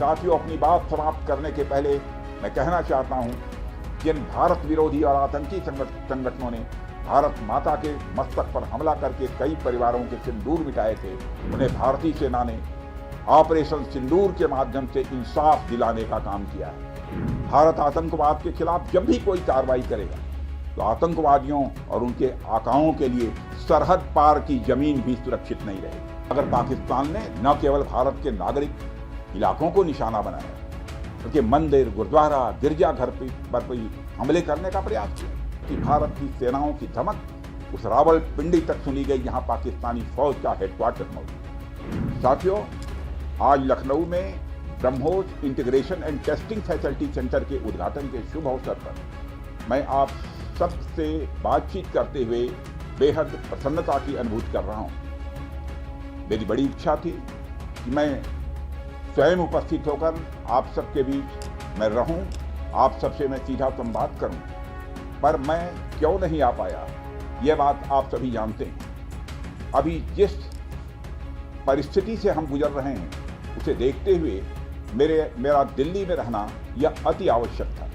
साथियों, अपनी बात समाप्त करने के पहले मैं कहना चाहता हूं, जिन भारत विरोधी और आतंकी संगठनों ने भारत माता के मस्तक पर हमला करके कई परिवारों के सिंदूर मिटाए थे, उन्हें भारतीय सेना ने ऑपरेशन सिंदूर के माध्यम से इंसाफ दिलाने का काम किया है। भारत आतंकवाद के खिलाफ जब भी कोई कार्रवाई करेगा तो आतंकवादियों और उनके आकाओं के लिए सरहद पार की जमीन भी सुरक्षित नहीं रहेगी। अगर पाकिस्तान ने न केवल भारत के नागरिक इलाकों को निशाना बनाया, बल्कि मंदिर, गुरुद्वारा, गिरजाघर पर भी हमले करने का प्रयास किया कि भारत की सेनाओं की धमक उस रावलपिंडी तक सुनी गई, जहां पाकिस्तानी फौज का हेडक्वार्टर मौजूद। साथियों, आज लखनऊ में BrahMos integration and testing facility centre के उद्घाटन के शुभ अवसर पर मैं आप सबसे बातचीत करते हुए बेहद प्रसन्नता की अनुभूति कर रहा हूं। मेरी बड़ी इच्छा थी कि मैं स्वयं उपस्थित होकर आप सबके बीच मैं रहूं, आप सबसे मैं सीधा संवाद करूं, पर मैं क्यों नहीं आ पाया, यह बात आप सभी जानते हैं। अभी जिस परिस्थिति से हम गुजर रहे हैं, उसे देखते हुए मेरा दिल्ली में रहना यह अति आवश्यक था।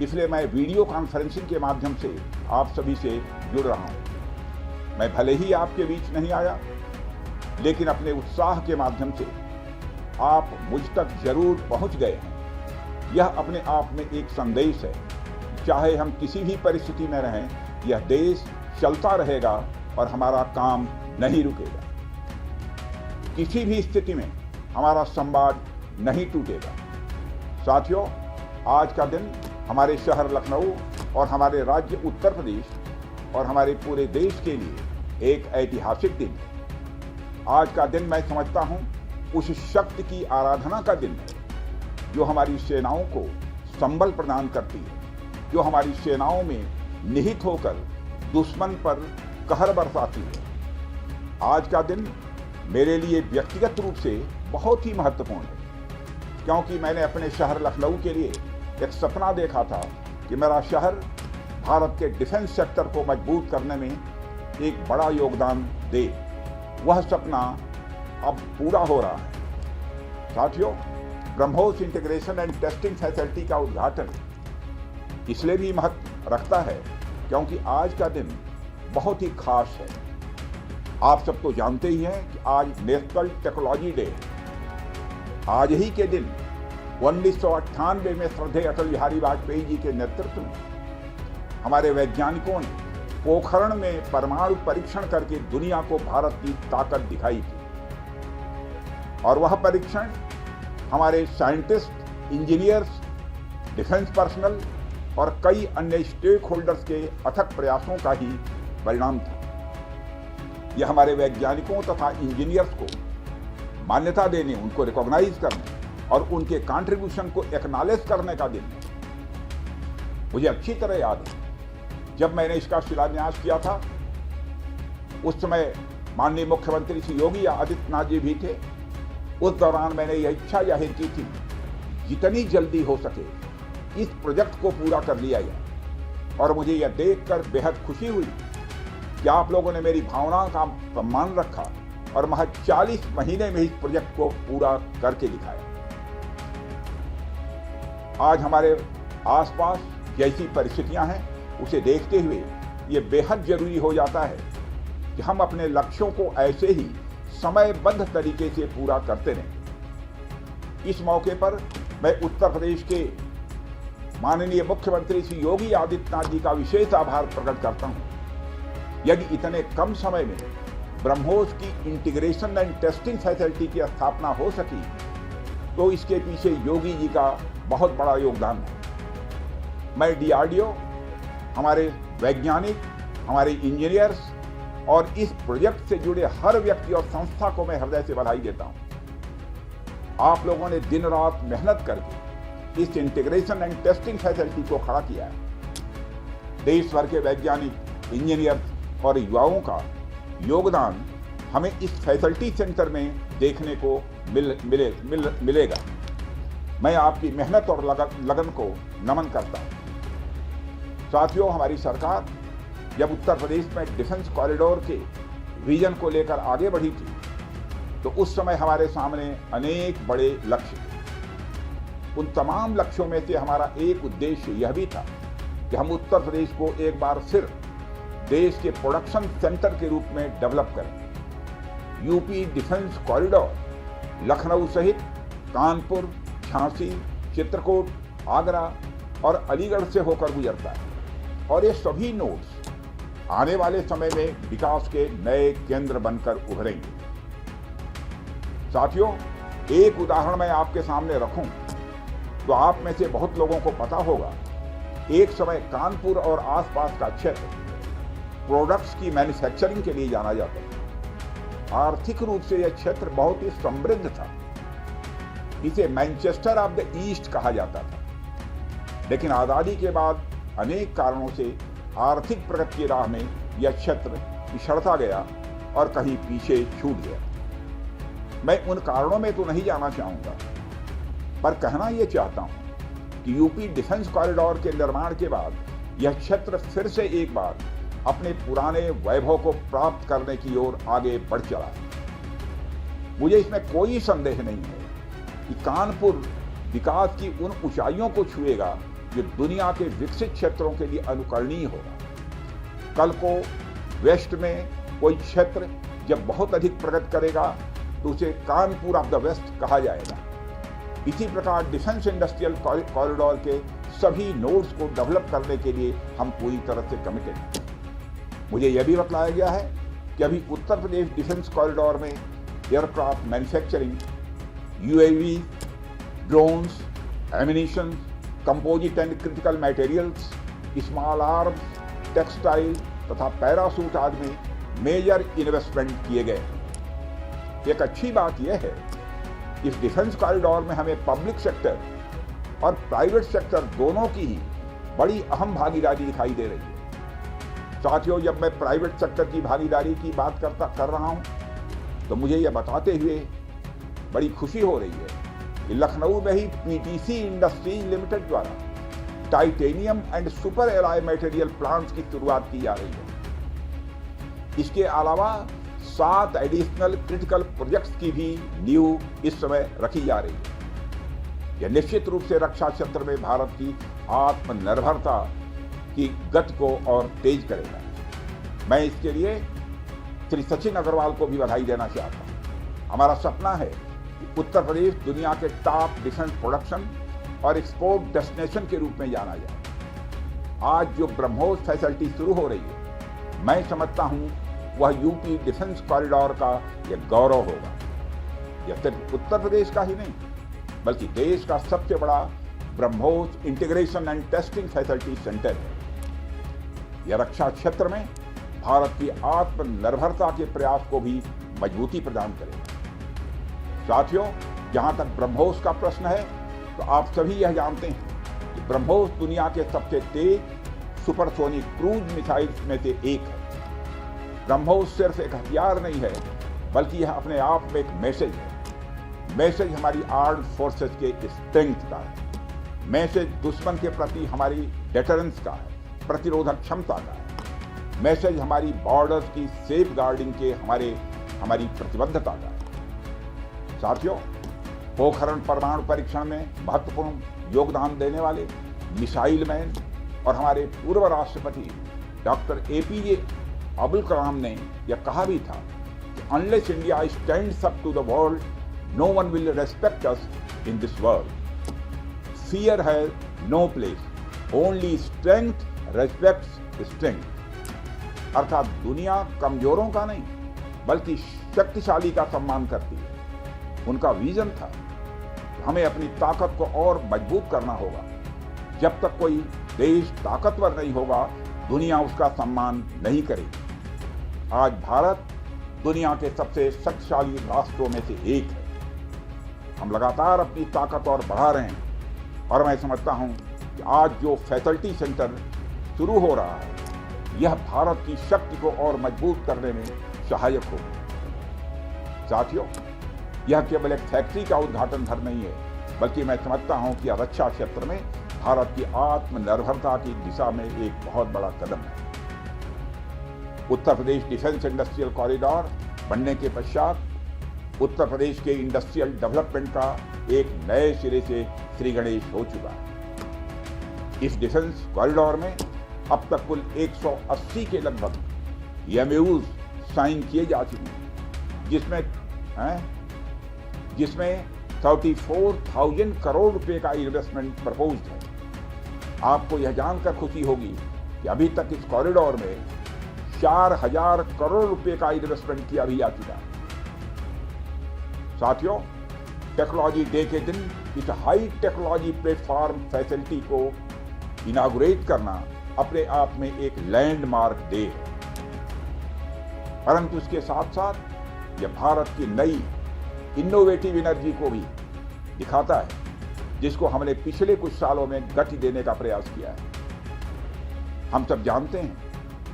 इसलिए मैं वीडियो कॉन्फ्रेंसिंग के माध्यम से आप सभी से जुड़ रहा हूं। मैं भले ही आपके बीच नहीं आया, लेकिन अपने उत्साह के माध्यम से आप मुझ तक जरूर पहुंच गए हैं। यह अपने आप में एक संदेश है। चाहे हम किसी भी परिस्थिति में रहें, यह देश चलता रहेगा और हमारा काम नहीं रुकेगा। किसी भी स्थिति में हमारा संवाद नहीं टूटेगा। साथियों, आज का दिन हमारे शहर लखनऊ और हमारे राज्य उत्तर प्रदेश और हमारे पूरे देश के लिए एक ऐतिहासिक दिन है। आज का दिन मैं समझता हूं उस शक्ति की आराधना का दिन है जो हमारी सेनाओं को संबल प्रदान करती है, जो हमारी सेनाओं में निहित होकर दुश्मन पर कहर बरसाती है। आज का दिन मेरे लिए व्यक्तिगत रूप से बहुत ही महत्वपूर्ण है, क्योंकि मैंने अपने शहर लखनऊ के लिए एक सपना देखा था कि मेरा शहर भारत के डिफेंस सेक्टर को मजबूत करने में एक बड़ा योगदान दे। वह सपना अब पूरा हो रहा है। साथियों, BrahMos integration and testing facility का उद्घाटन इसलिए भी महत्व रखता है क्योंकि आज का दिन बहुत ही खास है। आप सब तो जानते ही हैं कि आज नेशनल टेक्नोलॉजी डे है। आज ही के दिन 1998 में श्रद्धेय अटल बिहारी वाजपेयी जी के नेतृत्व में हमारे वैज्ञानिकों ने पोखरण में परमाणु परीक्षण करके दुनिया को भारत की ताकत दिखाई थी। और वह परीक्षण हमारे साइंटिस्ट, इंजीनियर्स, डिफेंस पर्सनल और कई अन्य स्टेक होल्डर्स के अथक प्रयासों का ही परिणाम था। यह हमारे वैज्ञानिकों तथा इंजीनियर्स को मान्यता देने, उनको रिकॉग्नाइज करने और उनके कंट्रीब्यूशन को एक्नॉलेज करने का दिन है। मुझे अच्छी तरह याद है, जब मैंने इसका शिलान्यास किया था, उस समय माननीय मुख्यमंत्री श्री योगी आदित्यनाथ जी भी थे। उस दौरान मैंने यह इच्छा जाहिर की थी, जितनी जल्दी हो सके इस प्रोजेक्ट को पूरा कर लिया जाए। और मुझे यह देखकर बेहद खुशी हुई कि आप लोगों ने मेरी भावनाओं का सम्मान रखा और महज 40 महीने में इस प्रोजेक्ट को पूरा करके दिखाया। आज हमारे आसपास जैसी परिस्थितियां हैं, उसे देखते हुए ये बेहद जरूरी हो जाता है कि हम अपने लक्ष्यों को ऐसे ही समयबद्ध तरीके से पूरा करते रहें। इस मौके पर मैं उत्तर प्रदेश के माननीय मुख्यमंत्री श्री योगी आदित्यनाथ जी का विशेष आभार प्रकट करता हूं। यदि इतने कम समय में ब्रह्मोस की इंटीग्रेशन एंड टेस्टिंग फैसिलिटी की स्थापना हो सकी, तो इसके पीछे योगी जी का बहुत बड़ा योगदान है। मैं DRDO, हमारे वैज्ञानिक, हमारे इंजीनियर्स और इस प्रोजेक्ट से जुड़े हर व्यक्ति और संस्था को मैं हृदय से बधाई देता हूं। आप लोगों ने दिन रात मेहनत करके इस इंटीग्रेशन एंड टेस्टिंग फैसिलिटी को खड़ा किया है। देश भर के वैज्ञानिक, इंजीनियर्स और युवाओं का योगदान हमें इस फैसिलिटी सेंटर में देखने को मिलेगा। मैं आपकी मेहनत और लगन को नमन करता हूं। साथियों, हमारी सरकार जब उत्तर प्रदेश में डिफेंस कॉरिडोर के विजन को लेकर आगे बढ़ी थी, तो उस समय हमारे सामने अनेक बड़े लक्ष्य थे। उन तमाम लक्ष्यों में से हमारा एक उद्देश्य यह भी था कि हम उत्तर प्रदेश को एक बार फिर देश के प्रोडक्शन सेंटर के रूप में डेवलप करें। यूपी डिफेंस कॉरिडोर लखनऊ सहित कानपुर, झांसी, चित्रकूट, आगरा और अलीगढ़ से होकर गुजरता है और ये सभी नोड्स आने वाले समय में विकास के नए केंद्र बनकर उभरेंगे। साथियों, एक उदाहरण मैं आपके सामने रखूं तो आप में से बहुत लोगों को पता होगा, एक समय कानपुर और आसपास का क्षेत्र प्रोडक्ट्स की मैन्युफैक्चरिंग के लिए जाना जाता था। आर्थिक रूप से यह क्षेत्र बहुत ही समृद्ध था। इसे मैनचेस्टर ऑफ द ईस्ट कहा जाता था। लेकिन आजादी के बाद अनेक कारणों से आर्थिक प्रगति की राह में यह क्षेत्र पिछड़ता गया और कहीं पीछे छूट गया। मैं उन कारणों में तो नहीं जाना चाहूंगा, पर कहना यह चाहता हूं कि यूपी डिफेंस कॉरिडोर के निर्माण के बाद यह क्षेत्र फिर से एक बार अपने पुराने वैभव को प्राप्त करने की ओर आगे बढ़ चला। मुझे इसमें कोई संदेह नहीं है कि कानपुर विकास की उन ऊंचाइयों को छुएगा जो दुनिया के विकसित क्षेत्रों के लिए अनुकरणीय होगा। कल को वेस्ट में कोई क्षेत्र जब बहुत अधिक प्रगति करेगा तो उसे कानपुर ऑफ द वेस्ट कहा जाएगा। इसी प्रकार डिफेंस इंडस्ट्रियल कॉरिडोर के सभी नोड्स को डेवलप करने के लिए हम पूरी तरह से कमिटेड हैं। मुझे यह भी बतलाया गया है कि अभी उत्तर प्रदेश डिफेंस कॉरिडोर में aircraft manufacturing, UAV, drones, ammunition, composite and critical materials, small arms, textile तथा पैरासूट आदि में मेजर इन्वेस्टमेंट किए गए। एक अच्छी बात यह है कि इस डिफेंस कॉरिडोर में हमें पब्लिक सेक्टर और प्राइवेट सेक्टर दोनों की ही बड़ी अहम भागीदारी दिखाई दे रही है। साथियों, जब मैं प्राइवेट सेक्टर की भागीदारी की बात कर रहा हूं तो मुझे यह बताते हुए बड़ी खुशी हो रही है कि लखनऊ में ही पीटीसी इंडस्ट्रीज लिमिटेड द्वारा titanium and super alloy material plants की शुरुआत की जा रही है। इसके अलावा 7 एडिशनल क्रिटिकल प्रोजेक्ट्स की भी नींव इस समय रखी जा रही है। यह निश्चित रूप से रक्षा क्षेत्र में भारत की आत्मनिर्भरता की गति को और तेज करेगा। मैं इसके लिए श्री सचिन अग्रवाल को भी बधाई देना चाहता हूँ। हमारा सपना है कि उत्तर प्रदेश दुनिया के टॉप डिफेंस प्रोडक्शन और एक्सपोर्ट डेस्टिनेशन के रूप में जाना जाए। आज जो ब्रह्मोस फैसिलिटी शुरू हो रही है, मैं समझता हूँ वह यूपी डिफेंस कॉरिडोर का यह गौरव होगा। यह सिर्फ उत्तर प्रदेश का ही नहीं बल्कि देश का सबसे बड़ा BrahMos integration and testing facility centre है। यह रक्षा क्षेत्र में भारत की आत्मनिर्भरता के प्रयास को भी मजबूती प्रदान करेगा। साथियों, जहां तक ब्रह्मोस का प्रश्न है तो आप सभी यह जानते हैं कि ब्रह्मोस दुनिया के सबसे तेज सुपरसोनिक क्रूज मिसाइल्स में से एक है। ब्रह्मोस सिर्फ एक हथियार नहीं है बल्कि यह अपने आप में एक मैसेज है। मैसेज हमारी आर्म्ड फोर्सेस के स्ट्रेंथ का है। मैसेज दुश्मन के प्रति हमारी डेटरेंस का है, प्रतिरोधक क्षमता का है। मैसेज हमारी बॉर्डर्स की सेफ गार्डिंग के हमारी प्रतिबद्धता का है। साथियों, पोखरण परमाणु परीक्षण में महत्वपूर्ण योगदान देने वाले मिसाइल मैन और हमारे पूर्व राष्ट्रपति डॉक्टर APJ अब्दुल कलाम ने यह कहा भी था कि unless India stands up to the world, no one will respect us in this world. Fear has no place, only strength respects strength. अर्थात दुनिया कमजोरों का नहीं बल्कि शक्तिशाली का सम्मान करती है। उनका विजन था कि हमें अपनी ताकत को और मजबूत करना होगा। जब तक कोई देश ताकतवर नहीं होगा, दुनिया उसका सम्मान नहीं करेगी। आज भारत दुनिया के सबसे शक्तिशाली राष्ट्रों में से एक है। हम लगातार अपनी ताकत और बढ़ा रहे हैं और मैं समझता हूं कि आज जो फैसिलिटी सेंटर शुरू हो रहा है, यह भारत की शक्ति को और मजबूत करने में सहायक होगा। साथियों, यह केवल एक फैक्ट्री का उद्घाटन भर नहीं है बल्कि मैं समझता हूं कि रक्षा क्षेत्र में भारत की आत्मनिर्भरता की दिशा में एक बहुत बड़ा कदम है। उत्तर प्रदेश डिफेंस इंडस्ट्रियल कॉरिडोर बनने के पश्चात उत्तर प्रदेश के इंडस्ट्रियल डेवलपमेंट का एक नए सिरे से श्री गणेश हो चुका है। इस डिफेंस कॉरिडोर में अब तक कुल 180 के लगभग एमओयूज साइन किए जा चुके हैं, जिसमें 34,000 करोड़ रुपए का इन्वेस्टमेंट प्रपोज्ड है। आपको यह जानकर खुशी होगी कि अभी तक इस कॉरिडोर में 4,000 करोड़ रुपए का इन्वेस्टमेंट किया भी जा चुका है। साथियों, टेक्नोलॉजी डे के दिन इस हाई टेक्नोलॉजी प्लेटफॉर्म फैसिलिटी को इनागुरेट करना अपने आप में एक लैंडमार्क डे है, परंतु इसके साथ साथ यह भारत की नई इनोवेटिव एनर्जी को भी दिखाता है, जिसको हमने पिछले कुछ सालों में गति देने का प्रयास किया है। हम सब जानते हैं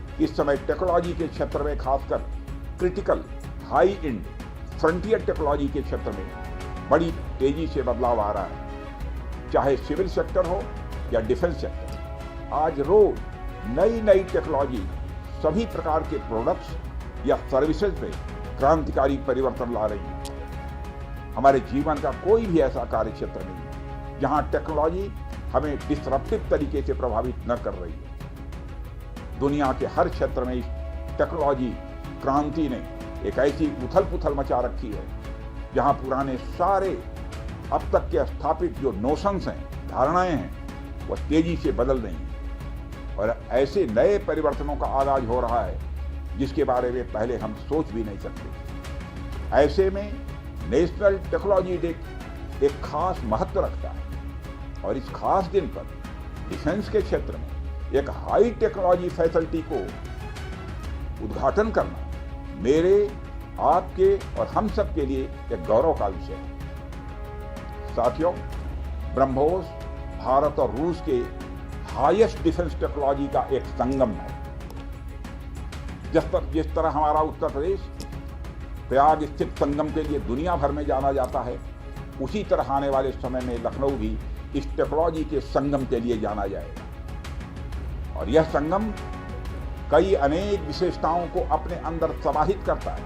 कि इस समय टेक्नोलॉजी के क्षेत्र में, खासकर critical high and frontier technology के क्षेत्र में बड़ी तेजी से बदलाव आ रहा है। चाहे सिविल सेक्टर हो या डिफेंस सेक्टर, आज रोज नई नई टेक्नोलॉजी सभी प्रकार के प्रोडक्ट्स या सर्विसेज में क्रांतिकारी परिवर्तन ला रही है। हमारे जीवन का कोई भी ऐसा कार्य क्षेत्र नहीं है जहां टेक्नोलॉजी हमें डिसरप्टिव तरीके से प्रभावित न कर रही है। दुनिया के हर क्षेत्र में इस टेक्नोलॉजी क्रांति ने एक ऐसी उथल पुथल मचा रखी है जहां पुराने सारे अब तक के स्थापित जो नोशंस हैं, धारणाएं हैं, वो तेजी से बदल रही हैं और ऐसे नए परिवर्तनों का आगाज हो रहा है जिसके बारे में पहले हम सोच भी नहीं सकते। ऐसे में नेशनल टेक्नोलॉजी डे एक खास महत्व रखता है और इस खास दिन पर डिफेंस के क्षेत्र में एक हाई टेक्नोलॉजी फैसिलिटी को उद्घाटन करना मेरे, आपके और हम सब के लिए एक गौरव का विषय है। साथियों, ब्रह्मोस भारत और रूस के हाईएस्ट डिफेंस टेक्नोलॉजी का एक संगम है। जिस तरह हमारा उत्तर प्रदेश प्रयाग स्थित संगम के लिए दुनिया भर में जाना जाता है, उसी तरह आने वाले समय में लखनऊ भी इस टेक्नोलॉजी के संगम के लिए जाना जाएगा और यह संगम कई अनेक विशेषताओं को अपने अंदर समाहित करता है।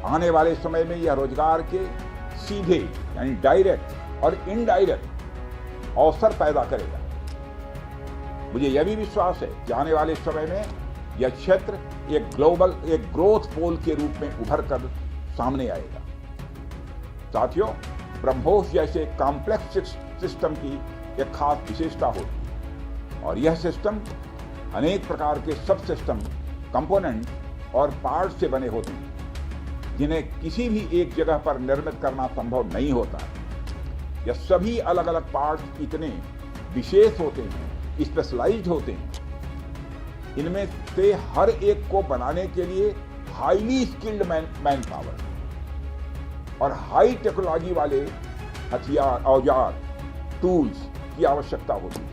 आने वाले समय में यह रोजगार के सीधे यानी डायरेक्ट और इनडायरेक्ट अवसर पैदा करेगा। मुझे यह भी विश्वास है कि आने वाले समय में यह क्षेत्र एक ग्रोथ पोल के रूप में उभर कर सामने आएगा। साथियों, ब्रह्मोस जैसे कॉम्प्लेक्स सिस्टम की एक खास विशेषता होती और यह सिस्टम अनेक प्रकार के सब सिस्टम, कंपोनेंट और पार्ट से बने होते हैं जिन्हें किसी भी एक जगह पर निर्मित करना संभव नहीं होता। यह सभी अलग अलग पार्ट्स इतने विशेष होते हैं, स्पेशलाइज्ड होते हैं, इनमें से हर एक को बनाने के लिए हाईली स्किल्ड मैन पावर और हाई टेक्नोलॉजी वाले हथियार, औजार, टूल्स की आवश्यकता होती है।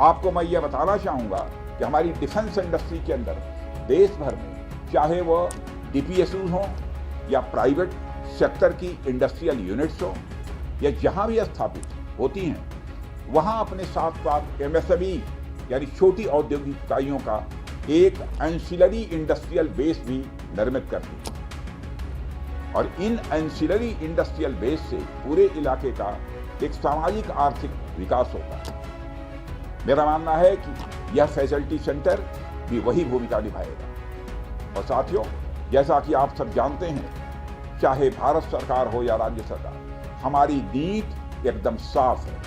आपको मैं यह बताना चाहूंगा कि हमारी डिफेंस इंडस्ट्री के अंदर देश भर में, चाहे वह डीपीएसयू हो या प्राइवेट सेक्टर की इंडस्ट्रियल यूनिट्स हो या जहां भी स्थापित होती हैं, वहां अपने साथ साथ एमएसएमई यानी छोटी औद्योगिक इकाइयों का एक एंसिलरी इंडस्ट्रियल बेस भी निर्मित करती है और इन एंसिलरी इंडस्ट्रियल बेस से पूरे इलाके का एक सामाजिक आर्थिक विकास होता है। मेरा मानना है कि यह फैसिलिटी सेंटर भी वही भूमिका निभाएगा। और साथियों, जैसा कि आप सब जानते हैं, चाहे भारत सरकार हो या राज्य सरकार, हमारी नीति एकदम साफ है।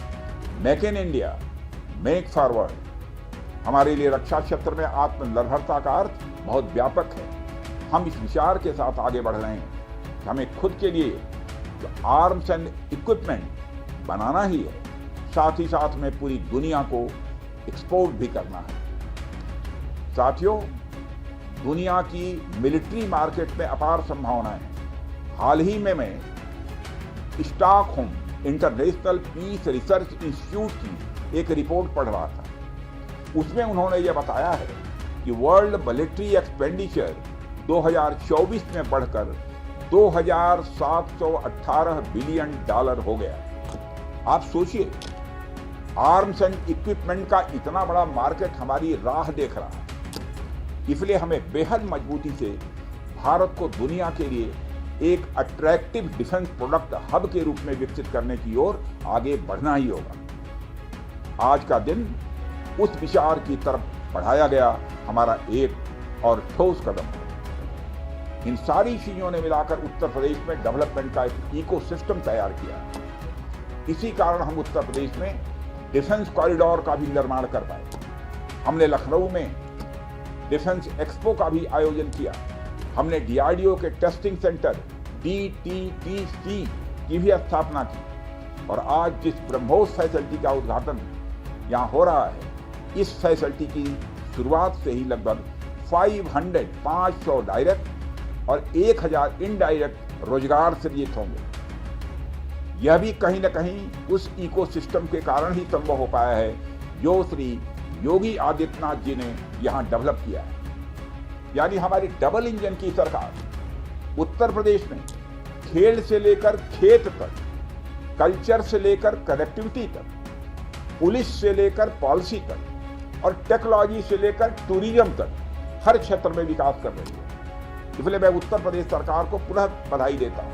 Make in India, make forward. हमारे लिए रक्षा क्षेत्र में आत्मनिर्भरता का अर्थ बहुत व्यापक है। हम इस विचार के साथ आगे बढ़ रहे हैं कि हमें खुद के लिए जो आर्म्स एंड इक्विपमेंट बनाना ही है, साथ ही साथ में पूरी दुनिया को एक्सपोर्ट भी करना है। साथियों, दुनिया की मिलिट्री मार्केट में अपार संभावनाएं हैं। हाल ही में मैं Stockholm International Peace Research Institute की एक रिपोर्ट पढ़ रहा था। उसमें उन्होंने यह बताया है कि वर्ल्ड मिलिट्री एक्सपेंडिचर 2024 में बढ़कर $2,718 बिलियन हो गया। आप सोचिए, आर्म्स एंड इक्विपमेंट का इतना बड़ा मार्केट हमारी राह देख रहा है। इसलिए हमें बेहद मजबूती से भारत को दुनिया के लिए एक अट्रैक्टिव डिफेंस प्रोडक्ट हब के रूप में विकसित करने की ओर आगे बढ़ना ही होगा। आज का दिन उस विचार की तरफ बढ़ाया गया हमारा एक और ठोस कदम है। इन सारी चीजों ने मिलाकर उत्तर प्रदेश में डेवलपमेंट का एक इकोसिस्टम तैयार किया। इसी कारण हम उत्तर प्रदेश में डिफेंस कॉरिडोर का भी निर्माण कर पाए। हमने लखनऊ में डिफेंस एक्सपो का भी आयोजन किया। हमने डीआरडीओ के टेस्टिंग सेंटर DTTC की भी स्थापना की और आज जिस ब्रह्मोस फैसिलिटी का उद्घाटन यहाँ हो रहा है, इस फैसिलिटी की शुरुआत से ही लगभग 500 डायरेक्ट और 1000 इनडायरेक्ट रोजगार सृजित होंगे। यह भी कहीं न कहीं उस इकोसिस्टम के कारण ही संभव हो पाया है जो श्री योगी आदित्यनाथ जी ने यहाँ डेवलप किया है। यानी हमारी डबल इंजन की सरकार उत्तर प्रदेश में खेल से लेकर खेत तक, कल्चर से लेकर कनेक्टिविटी तक, पुलिस से लेकर पॉलिसी तक और टेक्नोलॉजी से लेकर टूरिज्म तक हर क्षेत्र में विकास कर रही है। इसलिए मैं उत्तर प्रदेश सरकार को पुनः बधाई देता हूं।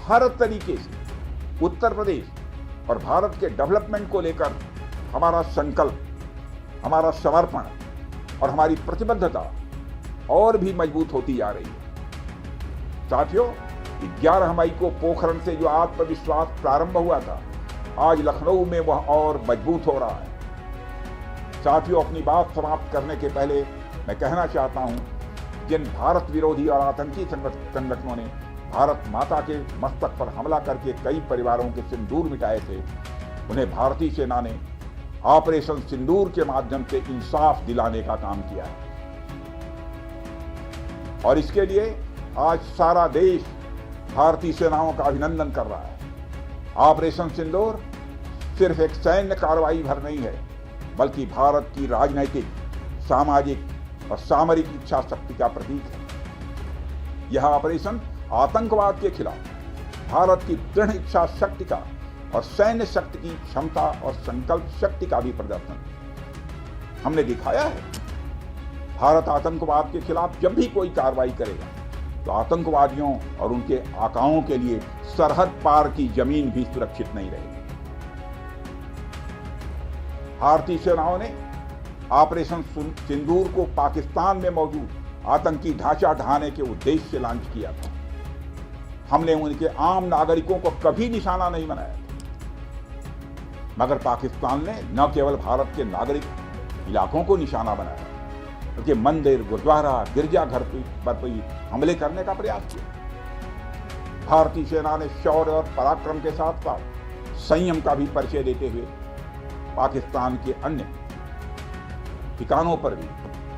हर तरीके से उत्तर प्रदेश और भारत के डेवलपमेंट को लेकर हमारा संकल्प, हमारा समर्पण और हमारी प्रतिबद्धता और भी मजबूत होती जा रही है। साथियों, 11 मई को पोखरण से जो आत्मविश्वास प्रारंभ हुआ था, आज लखनऊ में वह और मजबूत हो रहा है। साथियों, अपनी बात समाप्त करने के पहले मैं कहना चाहता हूं, जिन भारत विरोधी और आतंकी संगठनों ने भारत माता के मस्तक पर हमला करके कई परिवारों के सिंदूर मिटाए थे, उन्हें भारतीय सेना ने ऑपरेशन सिंदूर के माध्यम से इंसाफ दिलाने का काम किया है और इसके लिए आज सारा देश भारतीय सेनाओं का अभिनंदन कर रहा है। ऑपरेशन सिंदूर सिर्फ एक सैन्य कार्रवाई भर नहीं है, बल्कि भारत की राजनैतिक, सामाजिक और सामरिक इच्छा शक्ति का प्रतीक है। यह ऑपरेशन आतंकवाद के खिलाफ भारत की दृढ़ इच्छा शक्ति का और सैन्य शक्ति की क्षमता और संकल्प शक्ति का भी प्रदर्शन हमने दिखाया है। भारत आतंकवाद के खिलाफ जब भी कोई कार्रवाई करेगा तो आतंकवादियों और उनके आकाओं के लिए सरहद पार की जमीन भी सुरक्षित नहीं रहेगी। भारतीय सेनाओं ने ऑपरेशन सिंदूर को पाकिस्तान में मौजूद आतंकी ढांचा ढहाने के उद्देश्य से लॉन्च किया था। हमने उनके आम नागरिकों को कभी निशाना नहीं बनाया था, मगर पाकिस्तान ने न केवल भारत के नागरिक इलाकों को निशाना बनाया, बल्कि मंदिर, गुरुद्वारा, गिरजाघर पर भी हमले करने का प्रयास किया। भारतीय सेना ने शौर्य और पराक्रम के साथ साथ संयम का भी परिचय देते हुए पाकिस्तान के अन्य ठिकानों पर भी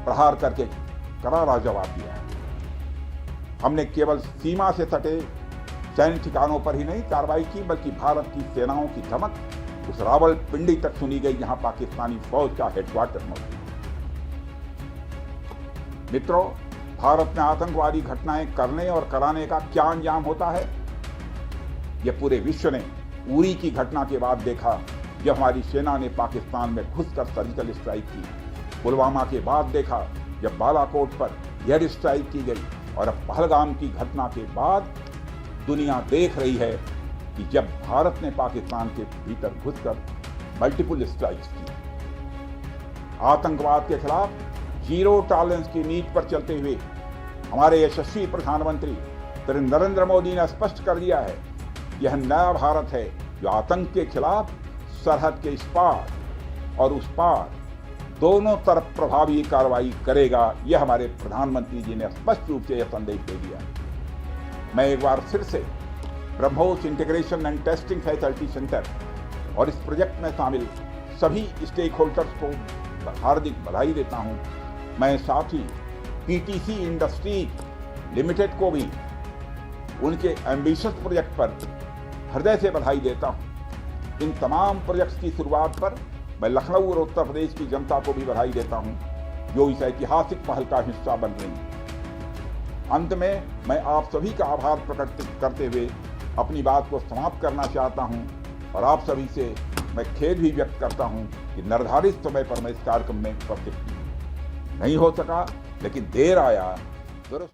प्रहार करके करारा जवाब दिया। हमने केवल सीमा से सटे सैन्य ठिकानों पर ही नहीं कार्रवाई की, बल्कि भारत की सेनाओं की धमक उस रावलपिंडी तक सुनी गई जहां पाकिस्तानी फौज का हेडक्वार्टर मौजूद। मित्रों, भारत में आतंकवादी घटनाएं करने और कराने का क्या अंजाम होता है, यह पूरे विश्व ने उरी की घटना के बाद देखा, जब हमारी सेना ने पाकिस्तान में घुसकर सर्जिकल स्ट्राइक की। पुलवामा के बाद देखा, जब बालाकोट पर एयर स्ट्राइक की गई, और अब पहलगाम की घटना के बाद दुनिया देख रही है कि जब भारत ने पाकिस्तान के भीतर घुसकर मल्टीपल स्ट्राइक्स की। आतंकवाद के खिलाफ जीरो टॉलरेंस की नीति पर चलते हुए हमारे यशस्वी प्रधानमंत्री श्री नरेंद्र मोदी ने स्पष्ट कर दिया है, यह नया भारत है जो आतंक के खिलाफ सरहद के इस पार और उस पार दोनों तरफ प्रभावी कार्रवाई करेगा। यह हमारे प्रधानमंत्री जी ने स्पष्ट रूप से यह संदेश दे दिया। मैं एक बार फिर से BrahMos integration and testing facility centre और इस प्रोजेक्ट में शामिल सभी स्टेक होल्डर्स को हार्दिक बधाई देता हूं। मैं साथ ही PTC इंडस्ट्रीज लिमिटेड को भी उनके एम्बिशियस प्रोजेक्ट पर हृदय से बधाई देता हूं। इन तमाम प्रोजेक्ट्स की शुरुआत पर मैं लखनऊ और उत्तर प्रदेश की जनता को भी बधाई देता हूं, जो इस ऐतिहासिक पहल का हिस्सा बन रही है। अंत में मैं आप सभी का आभार प्रकट करते हुए अपनी बात को समाप्त करना चाहता हूं और आप सभी से मैं खेद भी व्यक्त करता हूं कि निर्धारित समय पर मैं इस कार्यक्रम में उपस्थित नहीं हो सका, लेकिन देर आया दुरुस्त।